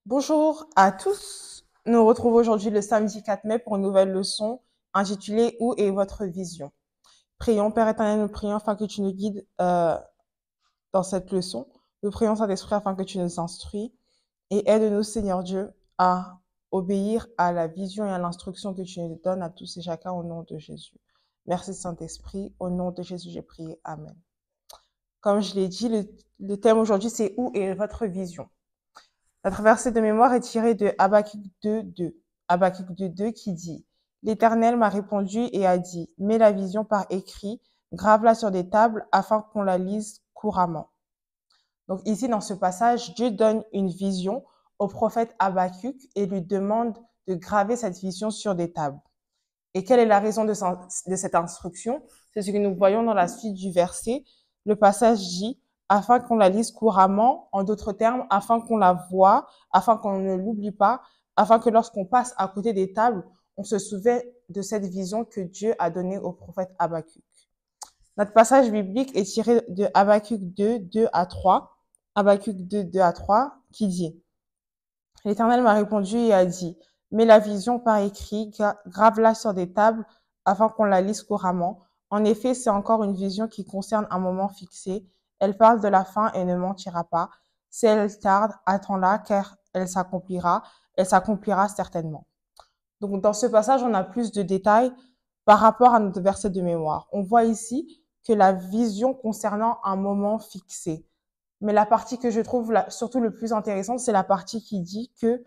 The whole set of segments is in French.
Bonjour à tous. Nous retrouvons aujourd'hui le samedi 4 mai pour une nouvelle leçon intitulée Où est votre vision? Prions, Père éternel, nous prions afin que tu nous guides dans cette leçon. Nous prions, Saint-Esprit, afin que tu nous instruis et aide-nous, Seigneur Dieu, à obéir à la vision et à l'instruction que tu nous donnes à tous et chacun au nom de Jésus. Merci, Saint-Esprit. Au nom de Jésus, j'ai prié. Amen. Comme je l'ai dit, le thème aujourd'hui, c'est Où est votre vision? Notre verset de mémoire est tiré de Habakkuk 2:2. Habakkuk 2:2 qui dit: L'Éternel m'a répondu et a dit: Mets la vision par écrit, grave-la sur des tables afin qu'on la lise couramment. Donc ici, dans ce passage, Dieu donne une vision au prophète Habakkuk et lui demande de graver cette vision sur des tables. Et quelle est la raison de cette instruction? C'est ce que nous voyons dans la suite du verset. Le passage dit, afin qu'on la lise couramment, en d'autres termes, afin qu'on la voie, afin qu'on ne l'oublie pas, afin que lorsqu'on passe à côté des tables, on se souvient de cette vision que Dieu a donnée au prophète Habakkuk. Notre passage biblique est tiré de Habakkuk 2:2 à 3. Habakkuk 2:2 à 3, qui dit: L'Éternel m'a répondu et a dit: Mets la vision par écrit, grave-la sur des tables afin qu'on la lise couramment. En effet, c'est encore une vision qui concerne un moment fixé. Elle parle de la fin et ne mentira pas. Si elle tarde, attends-la car elle s'accomplira. Elle s'accomplira certainement. Donc, dans ce passage, on a plus de détails par rapport à notre verset de mémoire. On voit ici que la vision concernant un moment fixé. Mais la partie que je trouve surtout le plus intéressante, c'est la partie qui dit que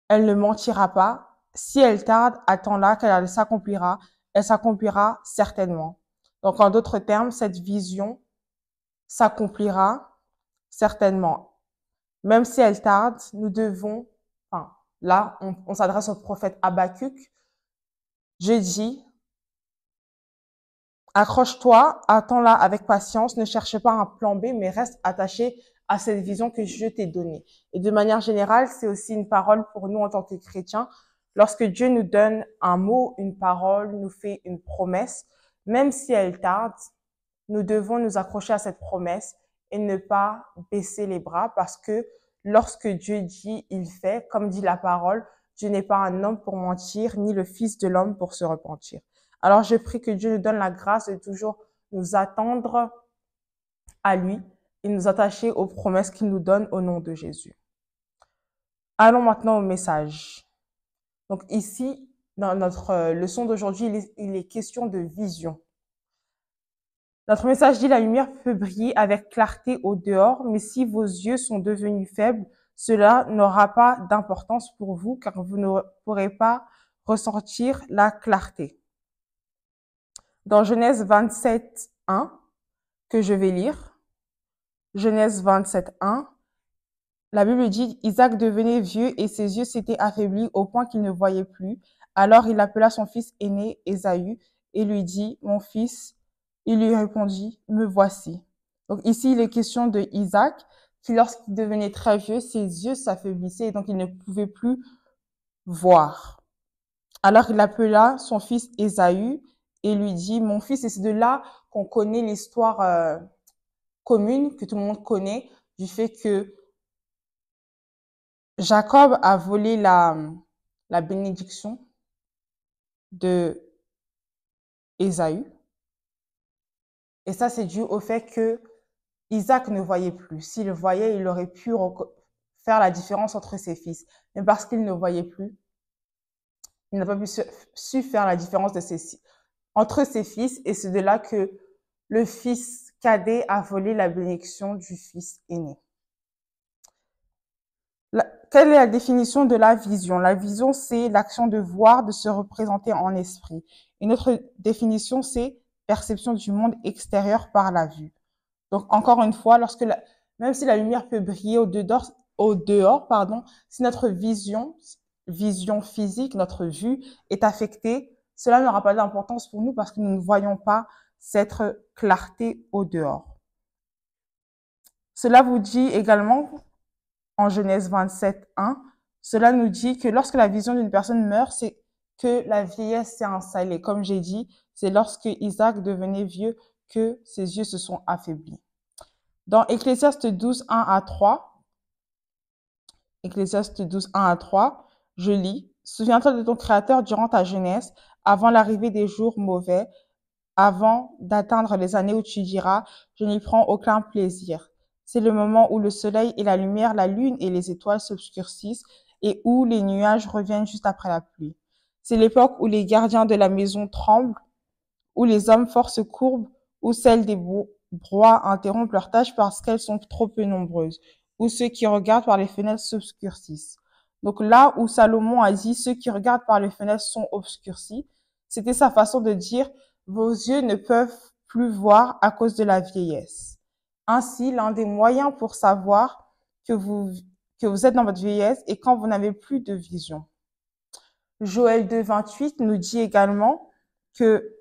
elle ne mentira pas. Si elle tarde, attends-la, car elle s'accomplira. Elle s'accomplira certainement. Donc, en d'autres termes, cette vision s'accomplira certainement. Même si elle tarde, nous devons, enfin, là, on s'adresse au prophète Habakkuk. Je dis, accroche-toi, attends-la avec patience, ne cherche pas un plan B, mais reste attaché à cette vision que je t'ai donnée. Et de manière générale, c'est aussi une parole pour nous en tant que chrétiens. Lorsque Dieu nous donne un mot, une parole, nous fait une promesse, même si elle tarde, nous devons nous accrocher à cette promesse et ne pas baisser les bras parce que lorsque Dieu dit, il fait, comme dit la parole, Dieu n'est pas un homme pour mentir, ni le fils de l'homme pour se repentir. Alors, je prie que Dieu nous donne la grâce de toujours nous attendre à lui et nous attacher aux promesses qu'il nous donne au nom de Jésus. Allons maintenant au message. Donc ici, dans notre leçon d'aujourd'hui, il est question de vision. Notre message dit: la lumière peut briller avec clarté au dehors, mais si vos yeux sont devenus faibles, cela n'aura pas d'importance pour vous car vous ne pourrez pas ressentir la clarté. Dans Genèse 27:1, que je vais lire, Genèse 27:1, la Bible dit: Isaac devenait vieux et ses yeux s'étaient affaiblis au point qu'il ne voyait plus. Alors il appela son fils aîné, Ésaü, et lui dit: Mon fils. Il lui répondit: Me voici. Donc ici, il est question de Isaac, qui lorsqu'il devenait très vieux, ses yeux s'affaiblissaient et donc il ne pouvait plus voir. Alors il appela son fils Ésaü et lui dit: Mon fils. Et c'est de là qu'on connaît l'histoire commune, que tout le monde connaît, du fait que Jacob a volé la bénédiction de Ésaü. Et ça, c'est dû au fait que Isaac ne voyait plus. S'il voyait, il aurait pu faire la différence entre ses fils. Mais parce qu'il ne voyait plus, il n'a pas su faire la différence entre ses fils. Et c'est de là que le fils cadet a volé la bénédiction du fils aîné. Quelle est la définition de la vision? La vision, c'est l'action de voir, de se représenter en esprit. Une autre définition, c'est perception du monde extérieur par la vue. Donc, encore une fois, même si la lumière peut briller au dehors, si notre vision physique, notre vue est affectée, cela n'aura pas d'importance pour nous parce que nous ne voyons pas cette clarté au dehors. Cela vous dit également, en Genèse 27:1, cela nous dit que lorsque la vision d'une personne meurt, c'est que la vieillesse s'est installée. Comme j'ai dit, c'est lorsque Isaac devenait vieux que ses yeux se sont affaiblis. Dans Ecclésiaste 12:1 à 3, Ecclésiaste 12, 1 à 3, je lis, souviens-toi de ton Créateur durant ta jeunesse, avant l'arrivée des jours mauvais, avant d'atteindre les années où tu diras, je n'y prends aucun plaisir. C'est le moment où le soleil et la lumière, la lune et les étoiles s'obscurcissent et où les nuages reviennent juste après la pluie. C'est l'époque où les gardiens de la maison tremblent, où les hommes forts se courbent, où celles des broies interrompent leurs tâches parce qu'elles sont trop peu nombreuses, où ceux qui regardent par les fenêtres s'obscurcissent. Donc là où Salomon a dit ceux qui regardent par les fenêtres sont obscurcis, c'était sa façon de dire vos yeux ne peuvent plus voir à cause de la vieillesse. Ainsi, l'un des moyens pour savoir que vous êtes dans votre vieillesse est quand vous n'avez plus de vision. Joël 2, 28 nous dit également que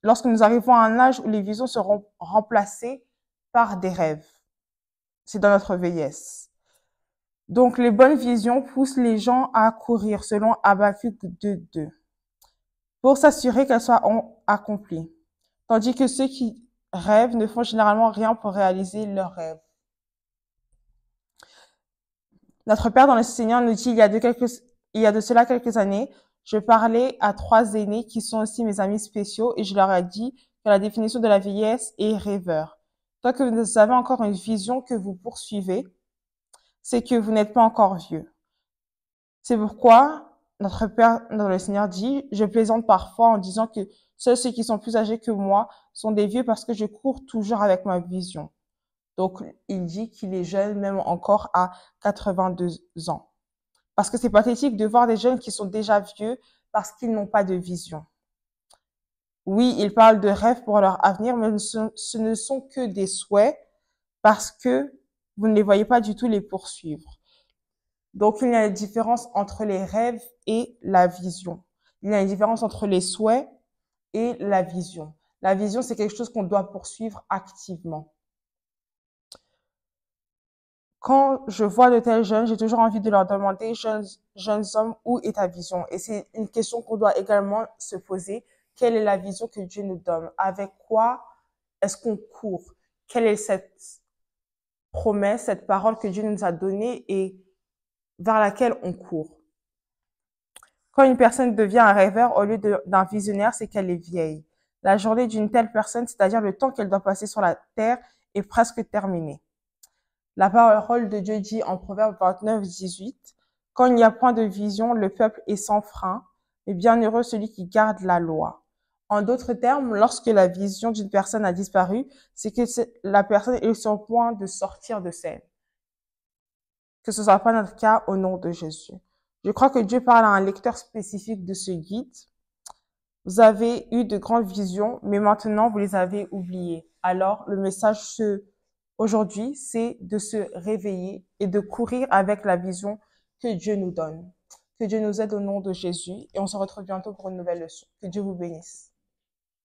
lorsque nous arrivons à un âge où les visions seront remplacées par des rêves, c'est dans notre vieillesse. Donc, les bonnes visions poussent les gens à courir, selon Habakkuk 2, pour s'assurer qu'elles soient accomplies. Tandis que ceux qui rêvent ne font généralement rien pour réaliser leurs rêves. Notre Père dans le Seigneur nous dit, il y a de cela quelques années, je parlais à 3 aînés qui sont aussi mes amis spéciaux et je leur ai dit que la définition de la vieillesse est rêveur. Tant que vous avez encore une vision que vous poursuivez, c'est que vous n'êtes pas encore vieux. C'est pourquoi notre Père dans le Seigneur dit, je plaisante parfois en disant que seuls ceux qui sont plus âgés que moi sont des vieux parce que je cours toujours avec ma vision. Donc, il dit qu'il est jeune même encore à 82 ans. Parce que c'est pathétique de voir des jeunes qui sont déjà vieux parce qu'ils n'ont pas de vision. Oui, ils parlent de rêves pour leur avenir, mais ce ne sont que des souhaits parce que vous ne les voyez pas du tout les poursuivre. Donc, il y a une différence entre les rêves et la vision. Il y a une différence entre les souhaits et la vision. La vision, c'est quelque chose qu'on doit poursuivre activement. Quand je vois de tels jeunes, j'ai toujours envie de leur demander, jeunes hommes, où est ta vision? Et c'est une question qu'on doit également se poser. Quelle est la vision que Dieu nous donne? Avec quoi est-ce qu'on court? Quelle est cette promesse, cette parole que Dieu nous a donnée et vers laquelle on court? Quand une personne devient un rêveur au lieu d'un visionnaire, c'est qu'elle est vieille. La journée d'une telle personne, c'est-à-dire le temps qu'elle doit passer sur la terre, est presque terminée. La parole de Dieu dit en Proverbe 29, 18, « Quand il n'y a point de vision, le peuple est sans frein, mais bienheureux celui qui garde la loi. » En d'autres termes, lorsque la vision d'une personne a disparu, c'est que la personne est sur le point de sortir de scène. Que ce soit pas notre cas au nom de Jésus. Je crois que Dieu parle à un lecteur spécifique de ce guide. Vous avez eu de grandes visions, mais maintenant vous les avez oubliées. Alors, le message aujourd'hui, c'est de se réveiller et de courir avec la vision que Dieu nous donne. Que Dieu nous aide au nom de Jésus et on se retrouve bientôt pour une nouvelle leçon. Que Dieu vous bénisse.